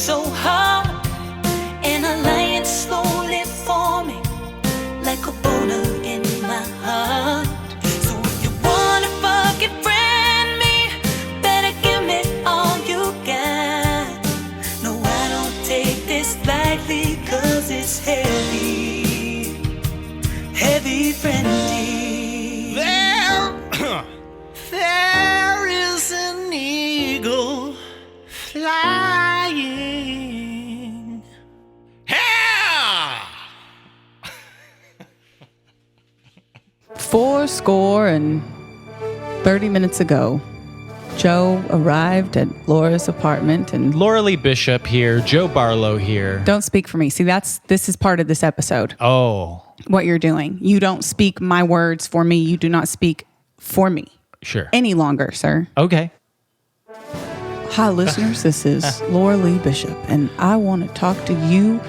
so hard. An alliance slowly forming like a boulder in my heart. So if you wanna fucking friend me, better give me all you got. No, I don't take this lightly, cause it's heavy, heavy friendly. There is an eagle flying. Yeah! 30 minutes ago, Joe arrived at Laura's apartment and... Laura Lee Bishop here, Joe Barlow here. Don't speak for me. See, this is part of this episode. Oh. What you're doing. You don't speak my words for me. You do not speak for me. Sure. Any longer, sir. Okay. Hi, listeners. This is Laura Lee Bishop, and I want to talk to you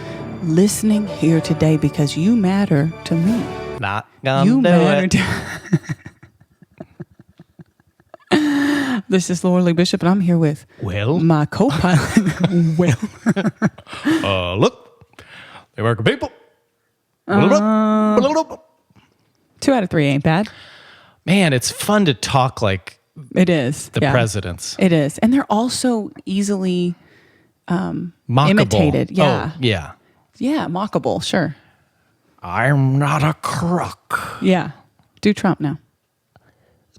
listening here today because you matter to me. Not gonna You do matter it. to... This is Laura Lee Bishop, and I'm here with my co-pilot, Will. Look, the American people. 2 out of 3 ain't bad. Man, it's fun to talk like It is. the presidents. It is. And they're also easily Mockable. imitated. Yeah. Oh, yeah. Yeah, mockable, sure. I'm not a crook. Yeah. Do Trump now.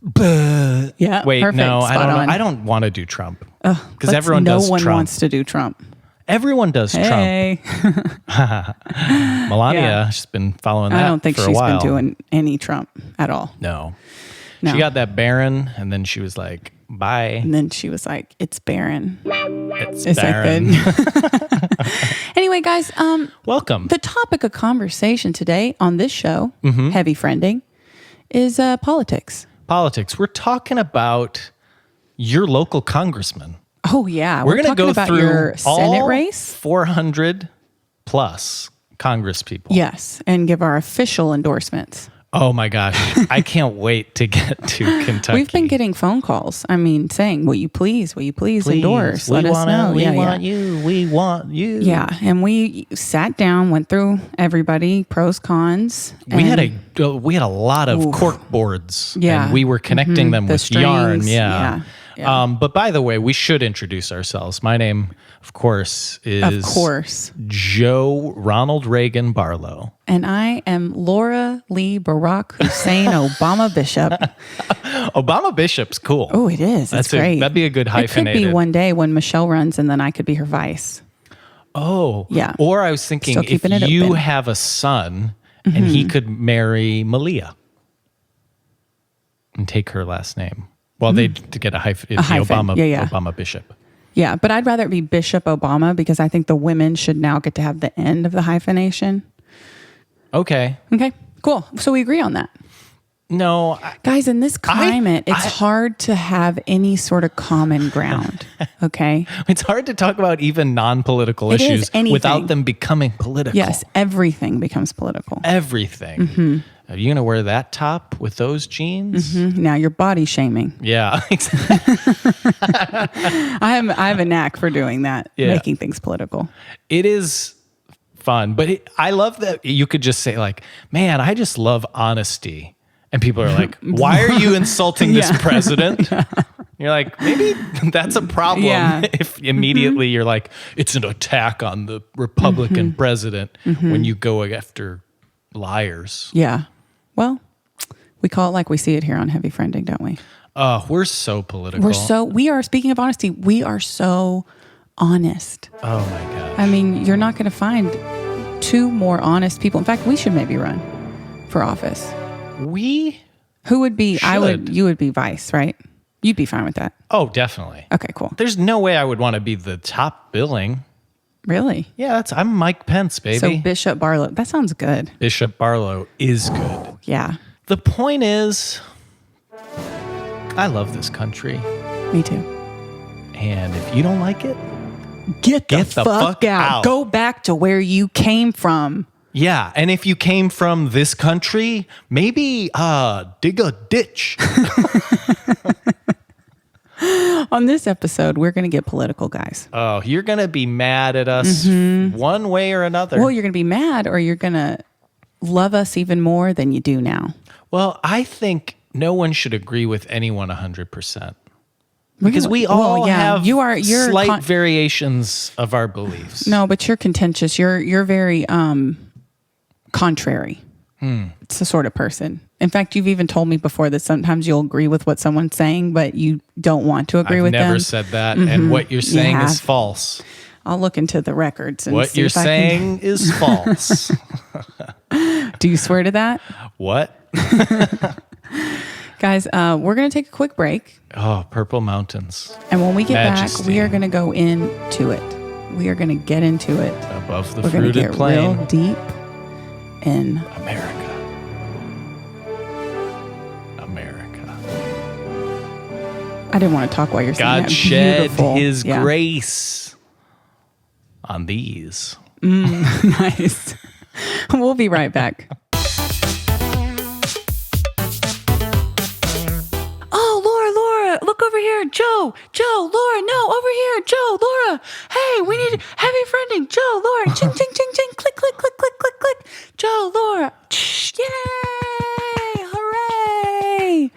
But Yeah. wait, perfect. no, Spot I don't. on. I don't want to do Trump because everyone no does one Trump. wants to do Trump. Everyone does Hey. Melania Yeah. has been following that. I don't think for she's a while. been doing any Trump at all. No. No. She got that Baron, and then she was like, "Bye." And then she was like, "It's barren." It's Is Baron. that good? Anyway, guys, Welcome. the topic of conversation today on this show, Heavy Friending, is politics. Politics. We're talking about your local congressman. Oh yeah, We're going to talking go about through your Senate all race. 400 plus Congress people. Yes, and give our official endorsements. Oh my gosh. I can't wait to get to Kentucky. We've been getting phone calls. I mean, saying, "Will you please endorse? We Let us know." We want you. We want you. Yeah, and we sat down, went through everybody, pros, cons. We had and a lot of cork boards. Yeah. And we were connecting them The with strings, yarn. yeah. But by the way, we should introduce ourselves. My name, of course, is Joe Ronald Reagan Barlow. And I am Laura Lee Barack Hussein Obama Bishop. Obama Bishop's cool. Oh, it is. It's great. That'd be a good hyphenated. It could be one day when Michelle runs, and then I could be her vice. Oh, yeah. Or I was thinking Still if keeping it you open. have a son and he could marry Malia and take her last name. Well, they'd get a hyphen. It'd be hyphen. Obama, Yeah. Obama Bishop. Yeah, but I'd rather it be Bishop Obama because I think the women should now get to have the end of the hyphenation. Okay. Okay, cool. So we agree on that. No. Guys, in this climate, it's hard to have any sort of common ground, okay? It's hard to talk about even non-political It is issues anything. without them becoming political. Yes, everything becomes political. Everything. Are you going to wear that top with those jeans? Now you're body shaming. Yeah, exactly. I have a knack for doing that, making things political. It is fun, but I love that you could just say like, man, I just love honesty. And people are like, why are you insulting this president? You're like, maybe that's a problem if immediately you're like, it's an attack on the Republican president when you go after liars. Yeah. Well, we call it like we see it here on Heavy Friending, don't we? We're so political. We are, speaking of honesty, we are so honest. Oh my gosh. I mean, you're not going to find 2 more honest people. In fact, we should maybe run for office. Who would be, you would be vice, right? You'd be fine with that. Oh, definitely. Okay, cool. There's no way I would want to be the top billing. Really? Yeah, I'm Mike Pence, baby. So Bishop Barlow, that sounds good. Bishop Barlow is good. Yeah. The point is, I love this country. Me too. And if you don't like it, Get the fuck out. Go back to where you came from. yeah. And if you came from this country, maybe dig a ditch. On this episode, we're going to get political, guys. Oh, you're going to be mad at us one way or another. Well, you're going to be mad, or you're going to love us even more than you do now. Well, I think no one should agree with anyone 100%. Because we all have you're slight variations of our beliefs. No, but you're contentious. You're very contrary. It's the sort of person. In fact, you've even told me before that sometimes you'll agree with what someone's saying, but you don't want to agree with them. I've never said that, and what you're saying is false. I'll look into the records and what see you're if I saying is false. Do you swear to that? What? Guys, we're going to take a quick break. Oh, Purple Mountains. And when we get back, we are going to go into it. We are going to get into it. Above the we're fruited get plain. Real deep in America. I didn't want to talk while you're saying that. God shed Beautiful. his grace on these. Nice. We'll be right back. Laura, look over here. Joe, Laura, no, over here. Joe, Laura. Hey, we need heavy friending. Joe, Laura. Ching, ching, ching, ching. Click, click, click, click, click, click. Joe, Laura. Yay! Hooray!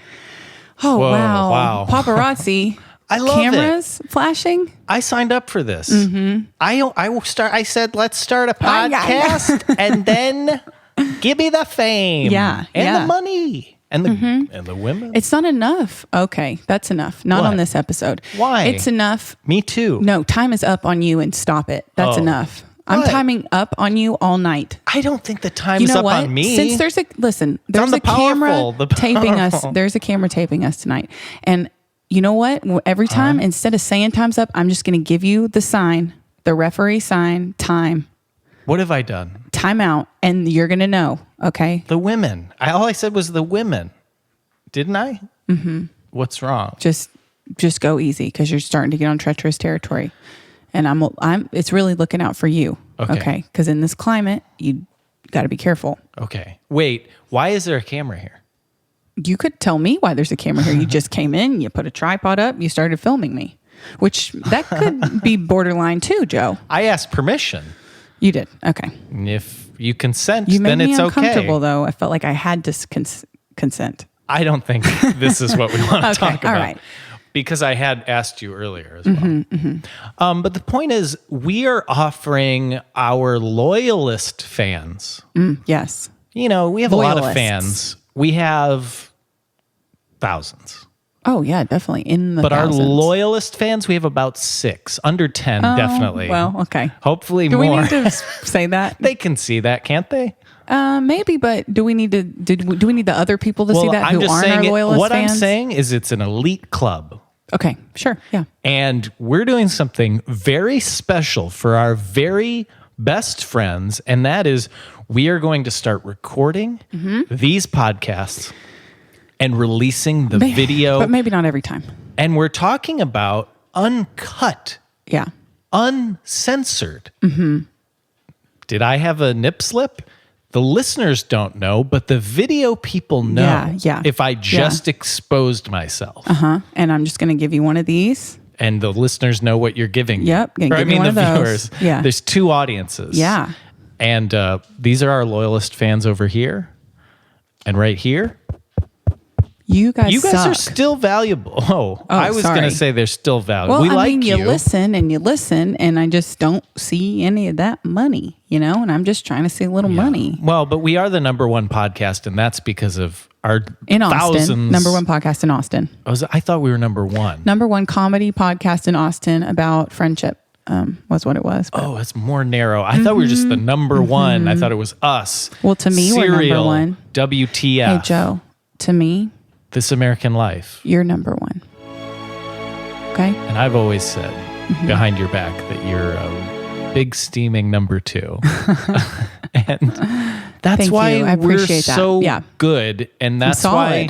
Oh, whoa, wow. Paparazzi. I love cameras flashing. I signed up for this. I said, let's start a podcast and then give me the fame. Yeah. And the money. And the women. It's not enough. Okay, that's enough. Not on this episode. Why? It's enough. Me too. No, time is up on you and stop it. That's enough. I'm timing up on you all night. I don't think the time is up on me. Since there's a camera taping us. There's a camera taping us tonight. And you know what? Every time, instead of saying time's up, I'm just going to give you the sign, the referee sign, time. What have I done? Time out, and you're going to know, okay? The women. All I said was the women. Didn't I? Mm-hmm. What's wrong? Just go easy, because you're starting to get on treacherous territory. And it's really looking out for you, okay? Because in this climate, you got to be careful. Okay. Wait, why is there a camera here? You could tell me why there's a camera here. You just came in, you put a tripod up, you started filming me, which that could be borderline too, Joe. I asked permission. You did. Okay. If you consent, then it's okay. You made me uncomfortable, though. I felt like I had to consent. I don't think this is what we want to talk about. All right. Because I had asked you earlier as well. But the point is, we are offering our loyalist fans. Yes. We have a lot of fans. We have thousands. Oh, yeah, definitely. But thousands. Our loyalist fans, we have about 6. Under 10, definitely. Well, okay. Hopefully more. Do we need to say that? They can see that, can't they? Maybe, but do we need the other people to see that who aren't our loyalist what fans? I'm saying is it's an elite club. Okay, sure, yeah. And we're doing something very special for our very best friends, and that is we are going to start recording these podcasts and releasing the video. But maybe not every time. And we're talking about uncut. Yeah. Uncensored. Did I have a nip slip? The listeners don't know, but the video people know. Yeah. If I just exposed myself. And I'm just going to give you one of these. And the listeners know what you're giving. Yep. The viewers. Yeah. There's 2 audiences. Yeah. And these are our loyalist fans over here. And right here. You guys are still valuable. Oh, I was going to say they're still valuable. Well, you listen, and I just don't see any of that money, and I'm just trying to see a little money. Well, but we are the #1 podcast, and that's because of our in Austin, thousands. #1 podcast in Austin. I thought we were #1. #1 comedy podcast in Austin about friendship. Was what it was. But. Oh, it's more narrow. I thought we were just the #1. I thought it was us. Well, to me, Serial, we're #1. WTF. Hey, Joe, to me, This American Life. You're #1. Okay? And I've always said behind your back that you're a big steaming #2. And that's why we're so good. And that's why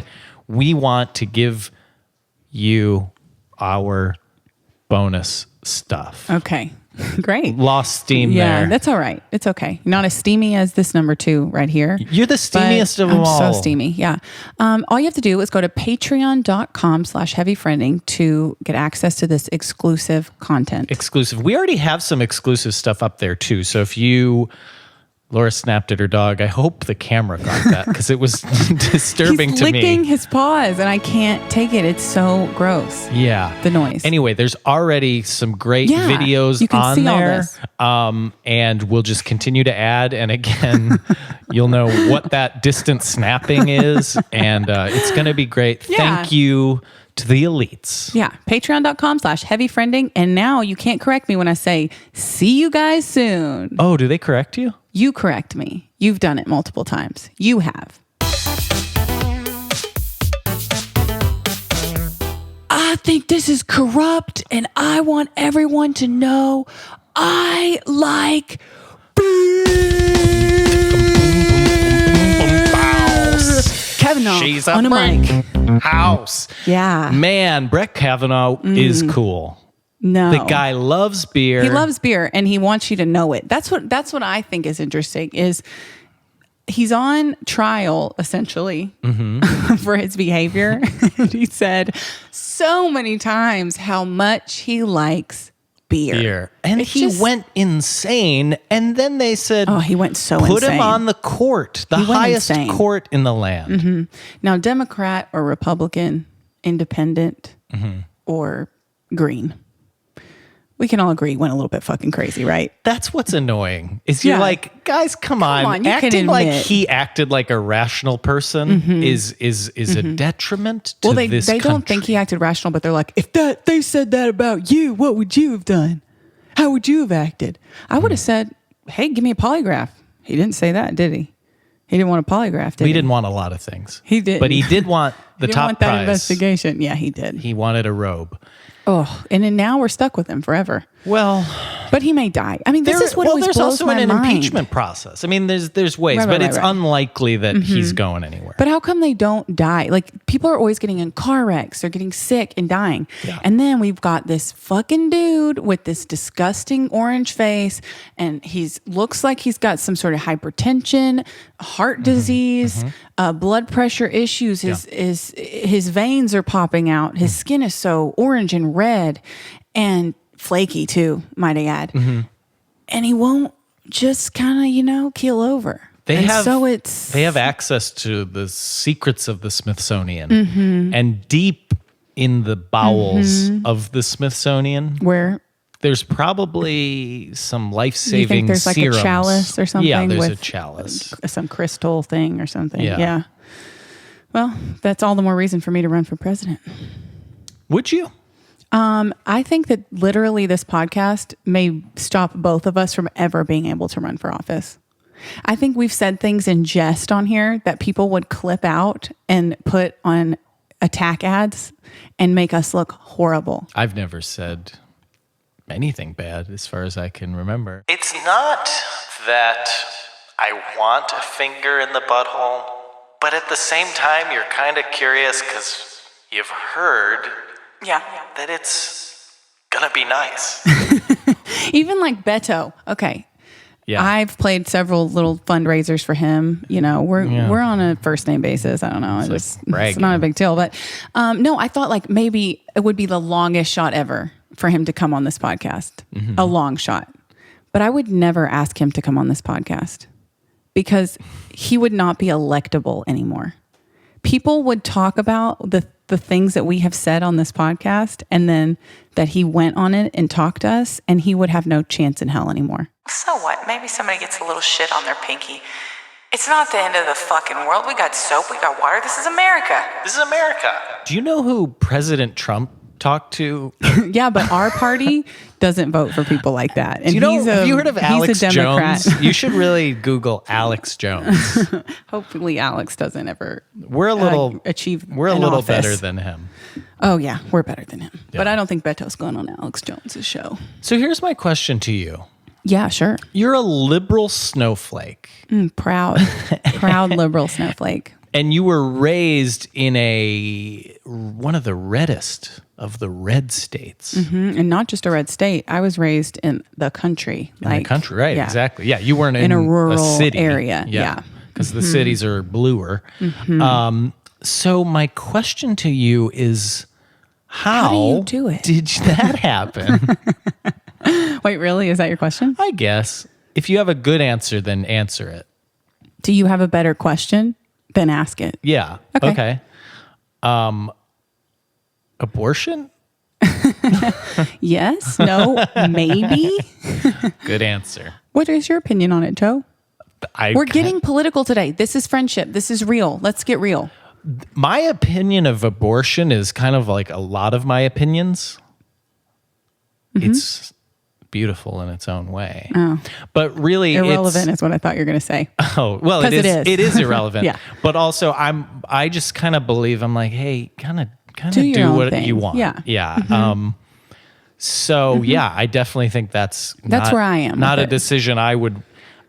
we want to give you our bonus stuff. Okay. Great. Lost steam there. Yeah, that's all right. It's okay. Not as steamy as this number 2 right here. You're the steamiest of them all. I'm so steamy. Yeah. All you have to do is go to patreon.com/heavyfriending to get access to this exclusive content. Exclusive. We already have some exclusive stuff up there too. So if Laura snapped at her dog. I hope the camera got that because it was disturbing to me. He's licking his paws and I can't take it. It's so gross. Yeah. The noise. Anyway, there's already some great videos you can on see there. All this. And we'll just continue to add. And again, you'll know what that distant snapping is. And it's going to be great. Yeah. Thank you to the elites. Yeah. Patreon.com/heavyfriending. And now you can't correct me when I say, see you guys soon. Oh, do they correct you? You correct me. You've done it multiple times. You have. I think this is corrupt and I want everyone to know I like Kavanaugh. She's a on a mic. House. Yeah. Man, Brett Kavanaugh is cool. No. The guy loves beer. He loves beer and he wants you to know it. That's what I think is interesting is he's on trial essentially for his behavior. And he said so many times how much he likes beer. And he went insane. And then they said, oh, he went so put insane. him on the court, the highest court in the land. Now, Democrat or Republican, independent or green. We can all agree went a little bit fucking crazy, right? That's what's annoying. Is you're like, guys, come on. You Acting can like admit. he acted like a rational person is a detriment to this they don't country. think he acted rational, but they're like, if they said that about you, what would you have done? How would you have acted? I would have said, hey, give me a polygraph. He didn't say that, did he? He didn't want a polygraph, did he? He didn't want a lot of things. He did. But he did want the he didn't top want that prize. investigation. Yeah, he did. He wanted a robe. Oh, and then now we're stuck with him forever. Well, but he may die. I mean, this is what always there's blows also my an mind. impeachment process. I mean, there's ways, Right, but right, it's right. unlikely that he's going anywhere. But how come they don't die? Like, people are always getting in car wrecks. They're getting sick and dying. Yeah. And then we've got this fucking dude with this disgusting orange face. And looks like he's got some sort of hypertension, heart disease, blood pressure issues. His veins are popping out. His skin is so orange and red and flaky too, might I add. And he won't just kind of, keel over. They have access to the secrets of the Smithsonian, and deep in the bowels of the Smithsonian, where there's probably some life-saving you think there's like serums. a chalice or something. Yeah, there's with a chalice, some crystal thing or something. Yeah. Well, that's all the more reason for me to run for president. Would you? I think that literally this podcast may stop both of us from ever being able to run for office. I think we've said things in jest on here that people would clip out and put on attack ads and make us look horrible. I've never said anything bad as far as I can remember. It's not that I want a finger in the butthole, but at the same time, you're kind of curious because you've heard that it's gonna be nice. Even like Beto. Okay. Yeah. I've played several little fundraisers for him. We're on a first name basis. I don't know. It's not a big deal. But no, I thought like maybe it would be the longest shot ever for him to come on this podcast. A long shot. But I would never ask him to come on this podcast because he would not be electable anymore. People would talk about the things that we have said on this podcast and then that he went on it and talked to us and he would have no chance in hell anymore. So what? Maybe somebody gets a little shit on their pinky. It's not the end of the fucking world. We got soap, we got water. This is America. This is America. Do you know who President Trump talked to? Yeah, but our party doesn't vote for people like that. And have you heard of Alex he's a Democrat. Jones? You should really Google Alex Jones. Hopefully Alex doesn't ever We're a little achieve We're a an little office. better than him. Oh yeah, we're better than him. Yeah. But I don't think Beto's going on Alex Jones's show. So here's my question to you. Yeah, sure. You're a liberal snowflake. Proud liberal snowflake. And you were raised in one of the reddest of the red states. And not just a red state. I was raised in the country. In the country, right, exactly. Yeah, you weren't in a rural city. area. Yeah. Because the cities are bluer. So my question to you is, how do you do it? Did that happen? Wait, really? Is that your question? I guess. If you have a good answer, then answer it. Do you have a better question? Then ask it. Yeah. Okay. Abortion? Yes, no, maybe. Good answer. What is your opinion on it, Joe? We're getting political today. This is friendship. This is real. Let's get real. My opinion of abortion is kind of like a lot of my opinions. It's beautiful in its own way. But really irrelevant is what I thought you were going to say. Oh, well, it is. It is irrelevant. Yeah. But also I just kind of believe, I'm like, hey, kind of do what you want. Yeah. Yeah. So yeah, I definitely think that's where I am. Not a decision I would.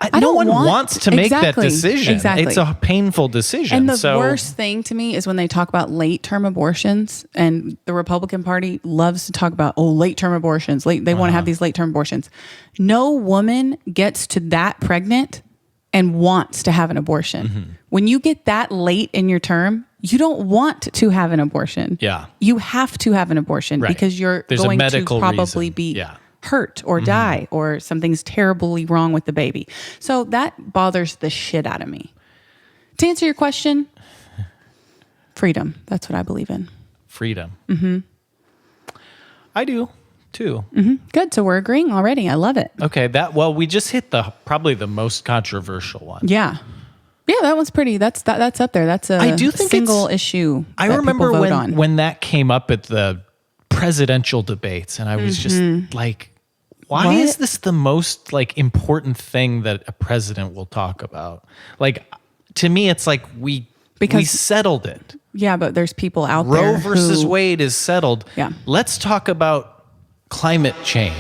I no don't one wants to make that Exactly. decision. Exactly. It's a painful decision. And the worst thing to me is when they talk about late-term abortions, and the Republican Party loves to talk about, late-term abortions. They want to have these late-term abortions. No woman gets to that pregnant and wants to have an abortion. When you get that late in your term, you don't want to have an abortion. Yeah. You have to have an abortion because you're There's going a medical to probably reason. be Yeah. hurt or die, or something's terribly wrong with the baby. So that bothers the shit out of me. To answer your question, freedom. That's what I believe in. Freedom. I do too. Good. So we're agreeing already. I love it. Okay. We just hit probably the most controversial one. Yeah. Yeah, that one's pretty. That's up there. That's a I do think single issue. I that remember people vote on. when that came up at the presidential debates, and I was just like, why What? is this the most like important thing that a president will talk about? Like, to me, it's like we settled it. Yeah, but there's people out there Roe versus who, Wade is settled. Yeah. Let's talk about climate change.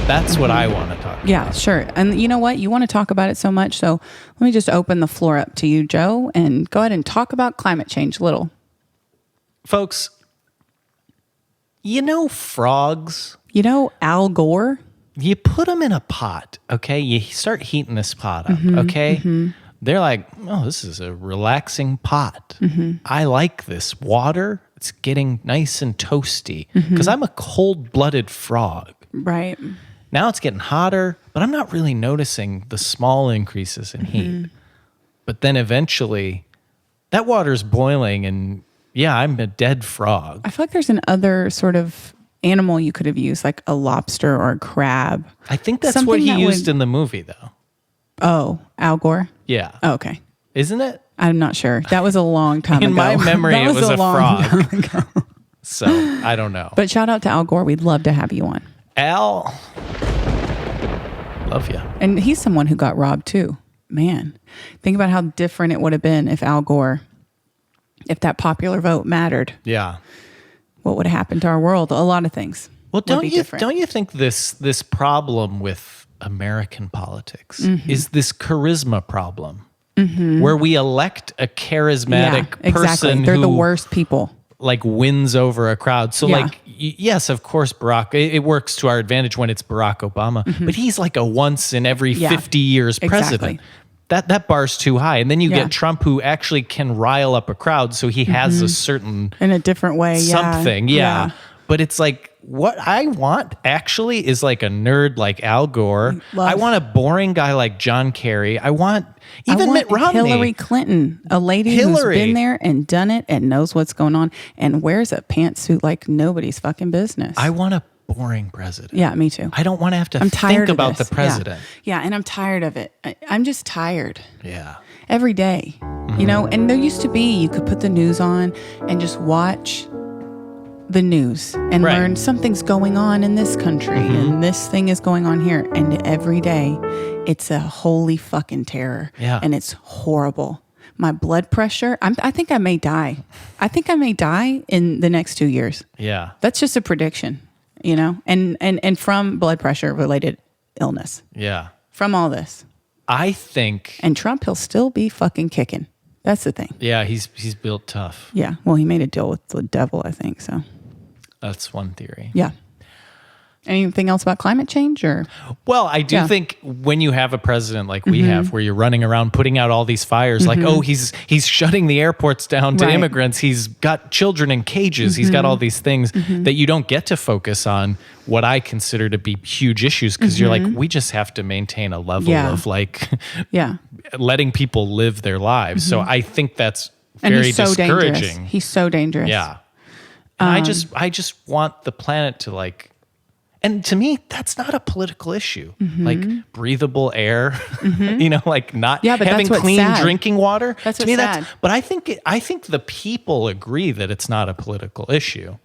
That's what I want to talk about. Yeah, sure. And you know what? You want to talk about it so much, so let me just open the floor up to you, Joe, and go ahead and talk about climate change a little. Folks, you know frogs? You know Al Gore? You put them in a pot, okay? You start heating this pot up, okay? They're like, oh, this is a relaxing pot. I like this water. It's getting nice and toasty because I'm a cold-blooded frog. Right. Now it's getting hotter, but I'm not really noticing the small increases in heat. But then eventually that water's boiling and yeah, I'm a dead frog. I feel like there's an other sort of animal you could have used, like a lobster or a crab. I think that's Something what he that used would- in the movie, though. Oh, Al Gore? Yeah. Oh, okay. Isn't it? I'm not sure. That was a long time ago. In my memory, That it was a long frog. time ago. So I don't know. But shout out to Al Gore. We'd love to have you on. Al, love you. And he's someone who got robbed too. Man, think about how different it would have been if Al Gore, if that popular vote mattered. Yeah. What would have happened to our world? A lot of things. Well, would be different. don't you think this problem with American politics is this charisma problem, where we elect a charismatic person exactly. They're who the worst people. like wins over a crowd. So Yeah. like, yes, of course, it works to our advantage when it's Barack Obama, but he's like a once in every 50 years president. Exactly. That bar's too high. And then you Yeah. get Trump, who actually can rile up a crowd. So he has a certain In a different way. something. Yeah. But it's like, what I want actually is like a nerd like Al Gore. I want a boring guy like John Kerry. I want even Mitt Romney. Hillary Clinton, a lady who's been there and done it and knows what's going on and wears a pantsuit like nobody's fucking business. I want a boring president. Yeah, me too. I don't want to have to I'm tired think of about this. the president. Yeah, and I'm tired of it. I'm just tired. Yeah. Every day, you know, and there used to be, you could put the news on and just watch the news and learn something's going on in this country and this thing is going on here. And every day it's a holy fucking terror. Yeah. And it's horrible. My blood pressure, I think I may die. I think I may die in the next 2 years. Yeah. That's just a prediction, you know, and from blood pressure related illness, Yeah. from all this. I think And Trump, he'll still be fucking kicking. That's the thing. Yeah, he's built tough. Yeah. Well, he made a deal with the devil, I think. So That's one theory. yeah. Anything else about climate change or? Well, I do think when you have a president like we have, where you're running around putting out all these fires, like, oh, he's shutting the airports down to immigrants. He's got children in cages. He's got all these things that you don't get to focus on what I consider to be huge issues, because you're like, we just have to maintain a level of like letting people live their lives. So I think that's very he's so discouraging. Dangerous. He's so dangerous. Yeah. And I just want the planet to like, and to me, that's not a political issue. Like breathable air, like not having clean drinking water. That's to what's me, sad. But I think the people agree that it's not a political issue.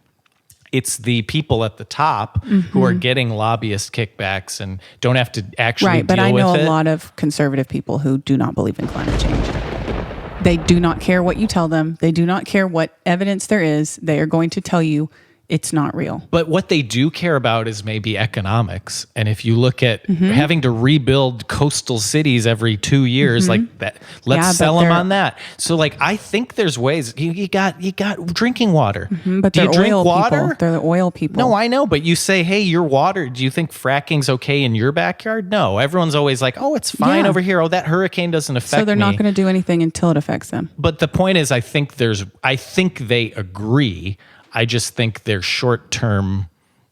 It's the people at the top who are getting lobbyist kickbacks and don't have to actually deal with it. But I know a lot of conservative people who do not believe in climate change. They do not care what you tell them. They do not care what evidence there is. They are going to tell you it's not real. But what they do care about is maybe economics. And if you look at having to rebuild coastal cities every 2 years, like that, let's sell them on that. So like, I think there's ways. You got drinking water. But do they're you drink oil water? people. They're the oil people. No, I know. But you say, hey, your water, do you think fracking's okay in your backyard? No. Everyone's always like, oh, it's fine over here. Oh, that hurricane doesn't affect me. So they're not going to do anything until it affects them. But the point is, I think they agree. I just think their short-term,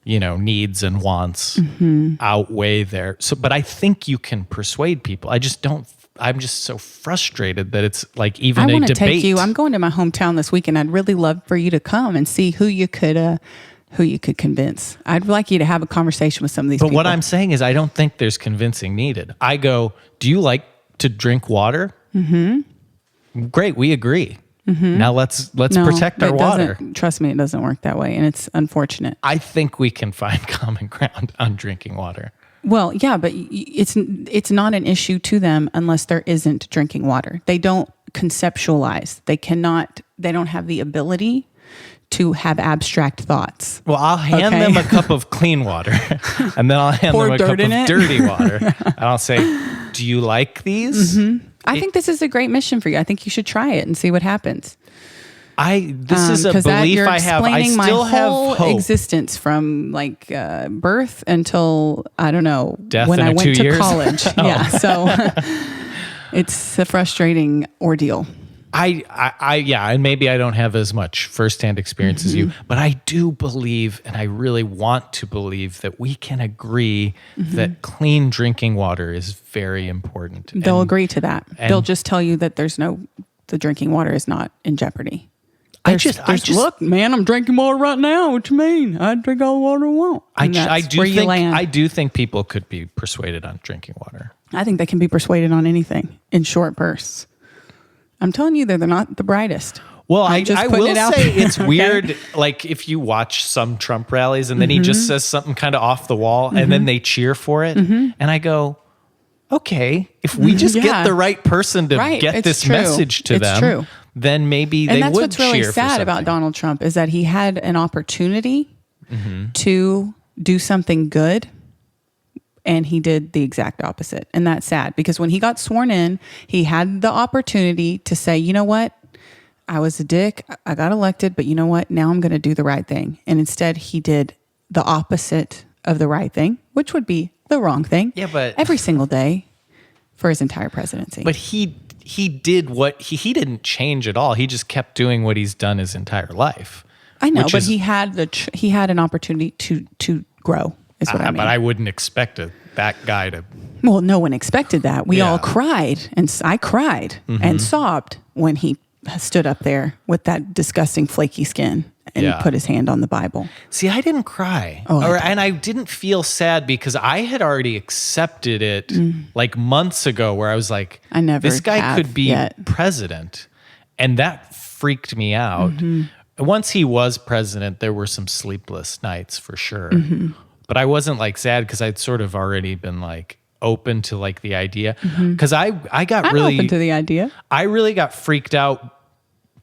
needs and wants outweigh their. So, but I think you can persuade people. I just don't. I'm just so frustrated that it's like even a debate. I want to take you. I'm going to my hometown this weekend. I'd really love for you to come and see who you could convince. I'd like you to have a conversation with some of these people. But what I'm saying is, I don't think there's convincing needed. I go, do you like to drink water? Great, we agree. Now let's protect our water. Trust me, it doesn't work that way, and it's unfortunate. I think we can find common ground on drinking water. Well, yeah, but it's not an issue to them unless there isn't drinking water. They don't conceptualize. They don't have the ability to have abstract thoughts. Well, I'll hand them a cup of clean water, and then I'll hand them a cup of dirty water, and I'll say, do you like these? I think this is a great mission for you. I think you should try it and see what happens. This is a belief I have. I still have hope. Existence from like birth until I don't know death when in I went 2 to years? college. Yeah, so it's a frustrating ordeal. And maybe I don't have as much firsthand experience as you, but I do believe, and I really want to believe, that we can agree that clean drinking water is very important. They'll agree to that. They'll just tell you that the drinking water is not in jeopardy. Look, man, I'm drinking water right now. What you mean? I drink all the water I want. I do think people could be persuaded on drinking water. I think they can be persuaded on anything in short bursts. I'm telling you, they're not the brightest. Well, I will say it's weird, like if you watch some Trump rallies and then he just says something kind of off the wall and then they cheer for it. And I go, okay, if we just get the right person to get this message to them, then maybe they would cheer for something. And that's what's really sad about Donald Trump is that he had an opportunity to do something good. And he did the exact opposite. And that's sad because when he got sworn in, he had the opportunity to say, you know what? I was a dick. I got elected, but you know what? Now I'm going to do the right thing. And instead he did the opposite of the right thing, which would be the wrong thing. Yeah, but every single day for his entire presidency. But he did what he didn't change at all. He just kept doing what he's done his entire life. I know, but he had an opportunity to grow. But I wouldn't expect that guy to. Well, no one expected that. We all cried, and I cried and sobbed when he stood up there with that disgusting flaky skin and put his hand on the Bible. See, I didn't cry, and I didn't feel sad because I had already accepted it like months ago. Where I was like, this guy could be president, and that freaked me out. Once he was president, there were some sleepless nights for sure. But I wasn't like sad because I'd sort of already been like open to like the idea. Because I'm open to the idea. I really got freaked out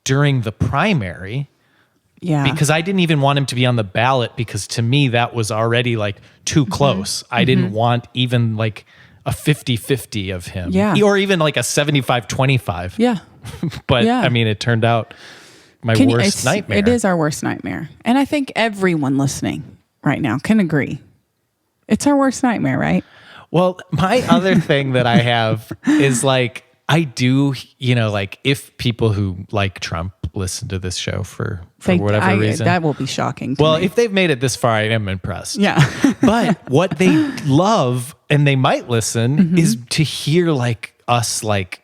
during the primary. Yeah. Because I didn't even want him to be on the ballot because to me that was already like too close. I didn't want even like a 50-50 of him. Yeah. Or even like a 75-25. Yeah. But Yeah. I mean, it turned out my worst nightmare. It is our worst nightmare. And I think everyone listening right now can agree. It's our worst nightmare, right? Well, my other thing that I have is like, I do, like if people who like Trump listen to this show for whatever reason. That will be shocking to me. If they've made it this far, I am impressed. Yeah. But what they love, and they might listen, is to hear like us like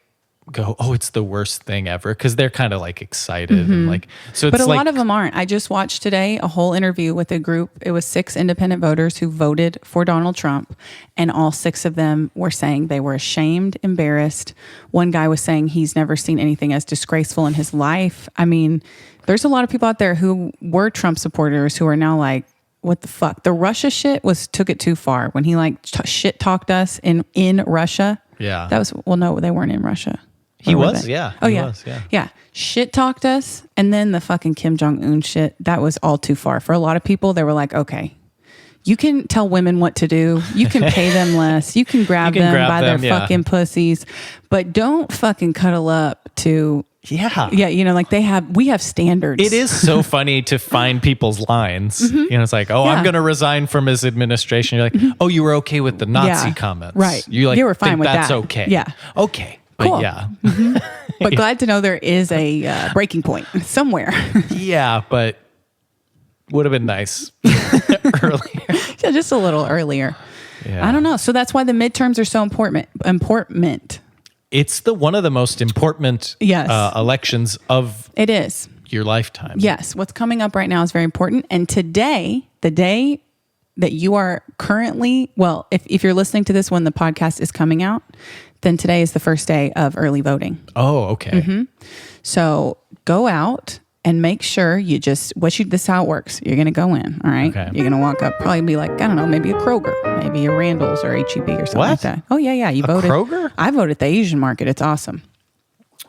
go, oh, it's the worst thing ever. Because they're kind of like excited. And like, so it's But a lot of them aren't. I just watched today a whole interview with a group. It was 6 independent voters who voted for Donald Trump. And all 6 of them were saying they were ashamed, embarrassed. One guy was saying he's never seen anything as disgraceful in his life. I mean, there's a lot of people out there who were Trump supporters who are now like, what the fuck? The Russia shit took it too far. When he like shit talked us in Russia. Yeah. That was, well, no, they weren't in Russia. He Or were was, they? yeah. Oh, He yeah. was, yeah. Yeah. Shit talked us. And then the fucking Kim Jong-un shit, that was all too far. For a lot of people, they were like, okay, you can tell women what to do. You can pay them less. You can grab them by their fucking pussies. But don't fucking cuddle up to... Yeah. Yeah, like we have standards. It is so funny to find people's lines. It's like, oh, I'm going to resign from his administration. You're like, oh, you were okay with the Nazi comments. Right. You like, were fine think with that's that. okay. Yeah. Okay. Cool. But yeah. But glad to know there is a breaking point somewhere. Yeah, but would have been nice earlier. Yeah, just a little earlier. Yeah. I don't know. So that's why the midterms are so important. It's one of the most important elections of It is. your lifetime. Yes. What's coming up right now is very important. And today, the day that you are currently, well, if you're listening to this when the podcast is coming out, then today is the first day of early voting. Oh, okay. So go out and make sure this is how it works. You're going to go in, all right? Okay. You're going to walk up, probably be like, I don't know, maybe a Kroger, maybe a Randall's or HEB or something like that. Oh, yeah. You voted. Kroger? I voted at the Asian market. It's awesome.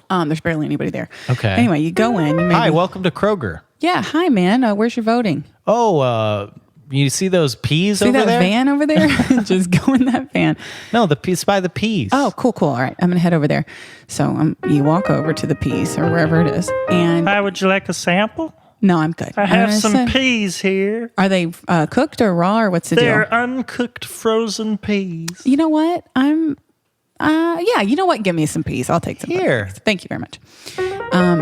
There's barely anybody there. Okay. Anyway, you go in. Hi, welcome to Kroger. Yeah, hi, man. Where's your voting? Oh, you see those peas over there? See that van over there? Just go in that van. No, the peas by the peas. Oh, cool. All right. I'm going to head over there. So you walk over to the peas or wherever it is. And Hi, would you like a sample? no, I'm good. I have some peas here. Are they cooked or raw or what's the They're deal? uncooked frozen peas. You know what? You know what? Give me some peas. I'll take some. Here. Peas. Thank you very much.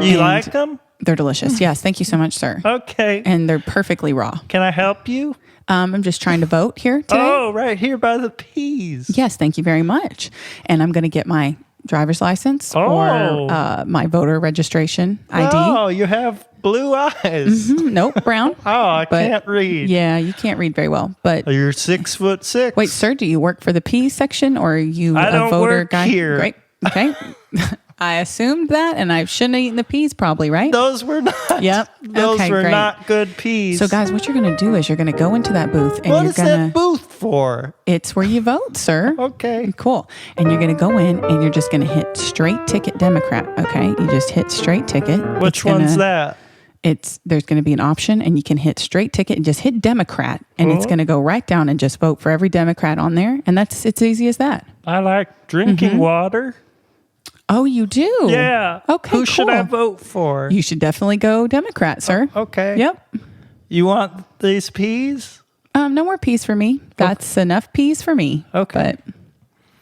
You like them? They're delicious. Yes. Thank you so much, sir. Okay. And they're perfectly raw. Can I help you? I'm just trying to vote here today. Oh, right here by the peas. Yes. Thank you very much. And I'm going to get my driver's license Oh. or my voter registration ID. Oh, you have blue eyes. Nope, brown. Oh, I But- can't read. Yeah, you can't read very well. But You're 6'6". wait, sir, do you work for the P section or are you I a don't voter work guy? here. Great. Okay. I assumed that and I shouldn't have eaten the peas probably, right? Those were not. Yep. Those Okay, were great. not good peas. So guys, what you're going to do is you're going to go into that booth and what you're is going that to booth for? it's where you vote, sir. Okay. Cool. And you're going to go in and you're just going to hit straight ticket Democrat, okay? You just hit straight ticket. Which one's that? There's going to be an option and you can hit straight ticket and just hit Democrat and it's going to go right down and just vote for every Democrat on there. And it's easy as that. I like drinking water. Oh, you do? Yeah. Okay, Who should cool. I vote for? You should definitely go Democrat, sir. Okay. Yep. You want these peas? No more peas for me. That's enough peas for me. Okay. But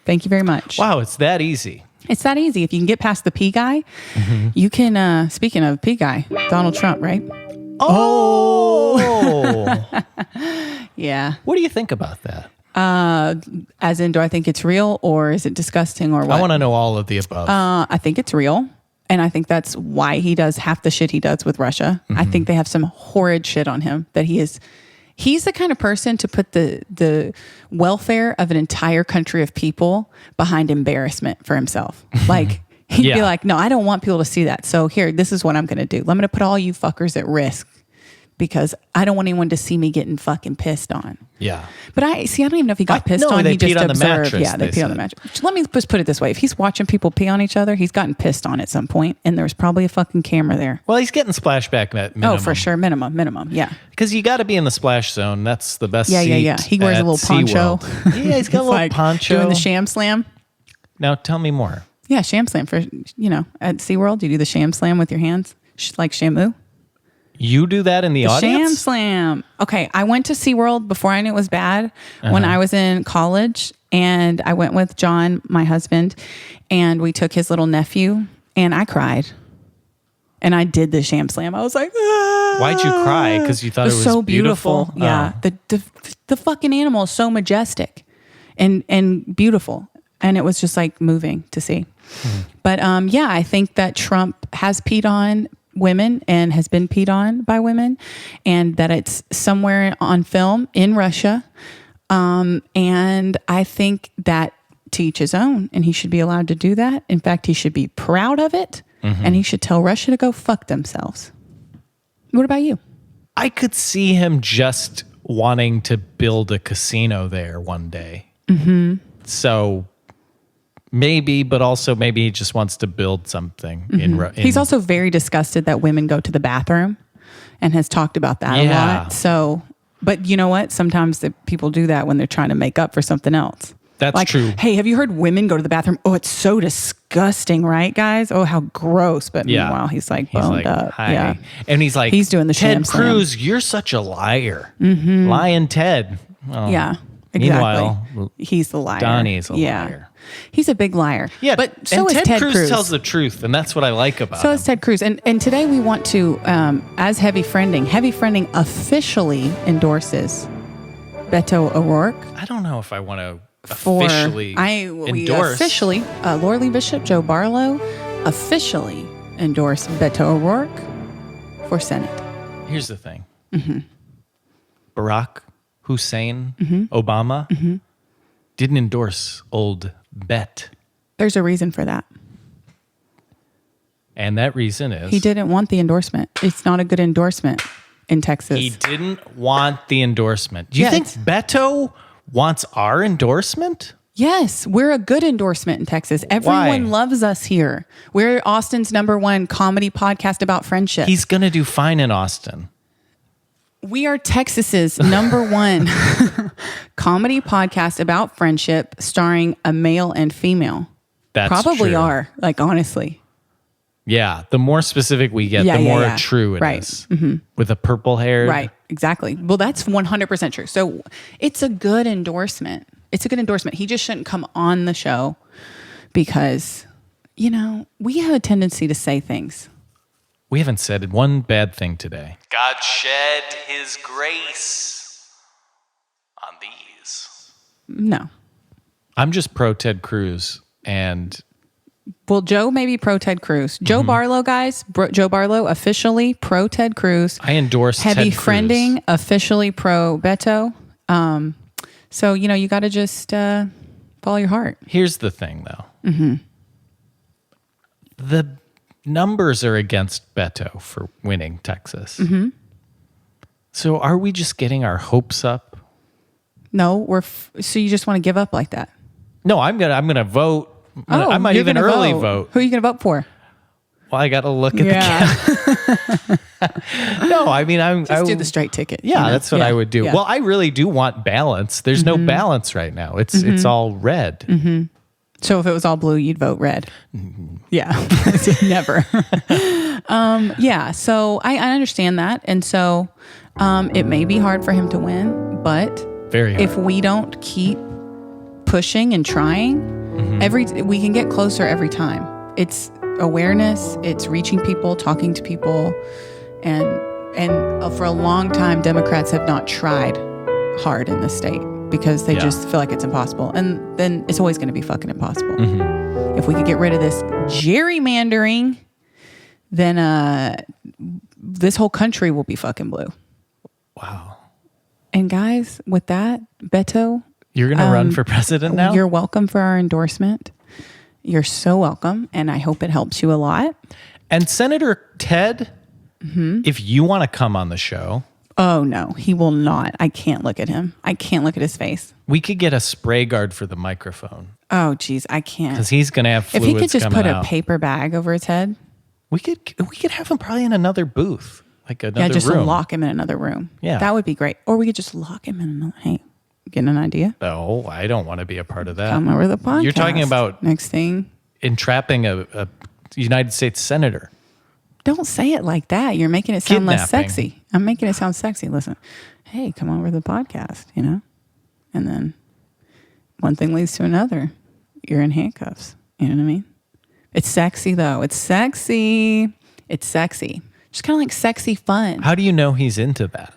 thank you very much. Wow, it's that easy. It's that easy. If you can get past the P guy, you can, speaking of P guy, Donald Trump, right? Oh. Yeah. What do you think about that? As in, do I think it's real or is it disgusting or what? I want to know all of the above. I think it's real. And I think that's why he does half the shit he does with Russia. I think they have some horrid shit on him that he's the kind of person to put the welfare of an entire country of people behind embarrassment for himself. Like he'd be like, no, I don't want people to see that. So here, this is what I'm going to do. I'm going to put all you fuckers at risk because I don't want anyone to see me getting fucking pissed on. Yeah. But I don't even know if he got pissed no, on. they He just peed on the observed. mattress, Yeah, they they peed on the said. mattress. Let me just put it this way. If he's watching people pee on each other, he's gotten pissed on at some point, and there's probably a fucking camera there. Well, he's getting splashback at minimum. Oh, for sure. Minimum. Yeah. Because you got to be in the splash zone. That's the best seat. Yeah. He wears a at little poncho. SeaWorld. Yeah, he's got a little Like poncho. doing the sham slam. Now, tell me more. Yeah, sham slam for, at SeaWorld, you do the sham slam with your hands, like Shamu. You do that in the audience? Sham slam. Okay, I went to SeaWorld before I knew it was bad when I was in college, and I went with John, my husband, and we took his little nephew, and I cried. And I did the sham slam. I was like, ah. Why'd you cry? Because you thought it was so beautiful? Yeah, the fucking animal is so majestic and beautiful, and it was just like moving to see. But yeah, I think that Trump has peed on women and has been peed on by women, and that it's somewhere on film in Russia. And I think that to each his own, and he should be allowed to do that. In fact, he should be proud of it, and he should tell Russia to go fuck themselves. What about you? I could see him just wanting to build a casino there one day. Mm-hmm. So maybe, but also maybe he just wants to build something. He's also very disgusted that women go to the bathroom and has talked about that a lot. So, but you know what? Sometimes people do that when they're trying to make up for something else. That's true. Hey, have you heard women go to the bathroom? Oh, it's so disgusting, right, guys? Oh, how gross. But meanwhile, he's like boned up. Hi. Yeah. And he's like, he's doing the Ted sham slam. Cruz, you're such a liar. Lying Ted. Oh. Yeah, exactly. Meanwhile, he's the liar. Donnie's a liar. He's a big liar. Yeah, but so is Ted Cruz. tells the truth, and that's what I like about him. So is Ted Cruz. And today we want to, as Heavy Friending officially endorses Beto O'Rourke. I don't know if I want to officially endorse. Officially, Laura Lee Bishop, Joe Barlow officially endorsed Beto O'Rourke for Senate. Here's the thing. Barack Hussein Obama didn't endorse old Bet. There's a reason for that. And that reason is... he didn't want the endorsement. It's not a good endorsement in Texas. He didn't want the endorsement. Do you think Beto wants our endorsement? Yes, we're a good endorsement in Texas. Everyone loves us here. We're Austin's #1 comedy podcast about friendship. He's going to do fine in Austin. We are Texas's #1 comedy podcast about friendship starring a male and female. That's probably true. are, like, honestly. Yeah, the more specific we get, the more true it is. With a purple hair. Right, exactly. Well, that's 100% true. So it's a good endorsement. It's a good endorsement. He just shouldn't come on the show because, we have a tendency to say things. We haven't said one bad thing today. God shed his grace on these. No. I'm just pro Ted Cruz and... Well, Joe may be pro Ted Cruz. Joe Barlow, guys. Joe Barlow officially pro Ted Cruz. I endorse Heavy Ted Cruz. Friending officially pro Beto. So, you got to just follow your heart. Here's the thing, though. The numbers are against Beto for winning Texas. So are we just getting our hopes up? No, so you just want to give up like that? No, I'm gonna vote. I might even early vote. Who are you going to vote for? Well, I got to look at the No, I mean, Just do the straight ticket. Yeah, that's what I would do. Yeah. Well, I really do want balance. There's no balance right now. It's all red. So if it was all blue, you'd vote red. Yeah, never. Yeah, so I understand that. And so it may be hard for him to win, but Very hard. If we don't keep pushing and trying, we can get closer every time. It's awareness, it's reaching people, talking to people, and for a long time, Democrats have not tried hard in the state because they just feel like it's impossible. And then it's always going to be fucking impossible. If we could get rid of this gerrymandering, then this whole country will be fucking blue. Wow. And guys, with that, Beto, you're going to run for president now? You're welcome for our endorsement. You're so welcome, and I hope it helps you a lot. And Senator Ted, if you want to come on the show. Oh, no, he will not. I can't look at him. I can't look at his face. We could get a spray guard for the microphone. Oh, geez, I can't. Because he's going to have fluids. If he could just put out. a paper bag over his head. We could have him probably in another booth, like another just room. lock him in another room. Yeah. That would be great. Or we could just lock him in another. Hey, getting an idea? No, I don't want to be a part of that. Come over to the podcast. You're talking about next thing. entrapping a United States senator. Don't say it like that. You're making it sound less Kidnapping. sexy. I'm making it sound sexy. Listen, hey, come over to the podcast, And then one thing leads to another. You're in handcuffs. You know what I mean? It's sexy, though. It's sexy. It's sexy. Just kind of like sexy fun. How do you know he's into that?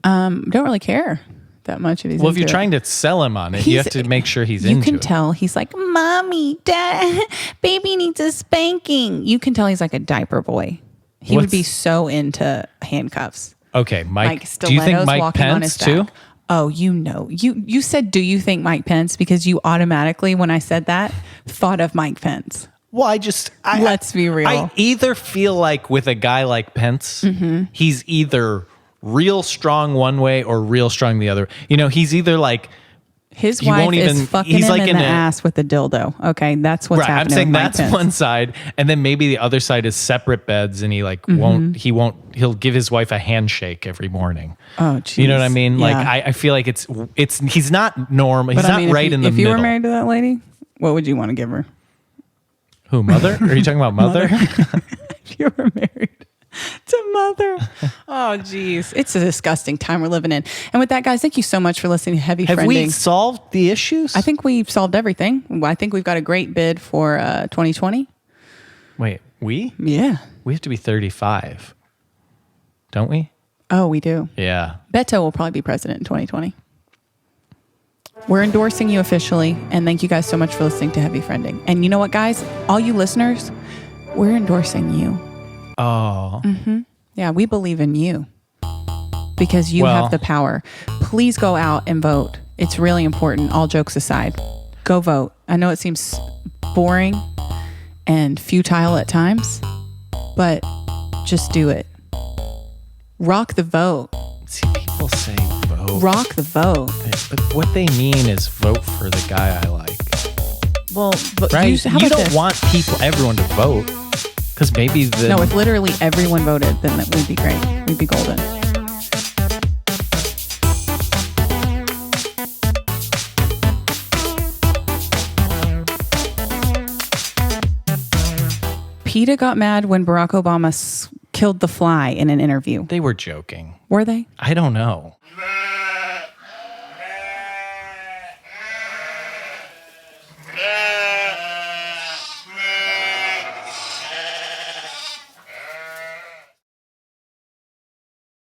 Don't really care that much if he's Well, if into you're it. trying to sell him on it, you have to make sure he's into it. You can tell he's like, Mommy, Dad, baby needs a spanking. You can tell he's like a diaper boy. He would be so into handcuffs. Okay, Mike. Like Do you think stilettos Mike walking on his Pence too? back. Oh, you said, do you think Mike Pence? Because you automatically, when I said that, thought of Mike Pence. Well, Let's be real. I either feel like with a guy like Pence, he's either real strong one way or real strong the other. He's either like his he wife won't is even- fucking he's him like in the in a- ass with a dildo. Okay, that's what's right. I'm happening. saying with Mike that's Pence. one side, and then maybe the other side is separate beds, and he he'll give his wife a handshake every morning. Oh, geez. You know what I mean? Like Yeah. I feel like it's he's not normal. He's But not right in the if middle. you were married to that lady, what would you want to give her? Who, mother? Are you talking about mother? If you were married to mother. Oh, geez. It's a disgusting time we're living in. And with that, guys, thank you so much for listening to Heavy Have Friending. we solved the issues? I think we've solved everything. I think we've got a great bid for 2020. Wait, we Yeah. have to be 35, don't we? Oh, we do. Yeah. Beto will probably be president in 2020. We're endorsing you officially, and thank you guys so much for listening to Heavy Friending. And you know what, guys? All you listeners, we're endorsing you. Oh. Yeah, we believe in you because you Well- have the power. Please go out and vote. It's really important, all jokes aside. Go vote. I know it seems boring and futile at times, but just do it. Rock the vote. See, people say vote. Rock the vote. But what they mean is vote for the guy I like. Well, but Right? how You about don't this? want everyone to vote. Because maybe the... No, if literally everyone voted, then that would be great. We'd be golden. PETA got mad when Barack Obama killed the fly in an interview. They were joking. Were they? I don't know.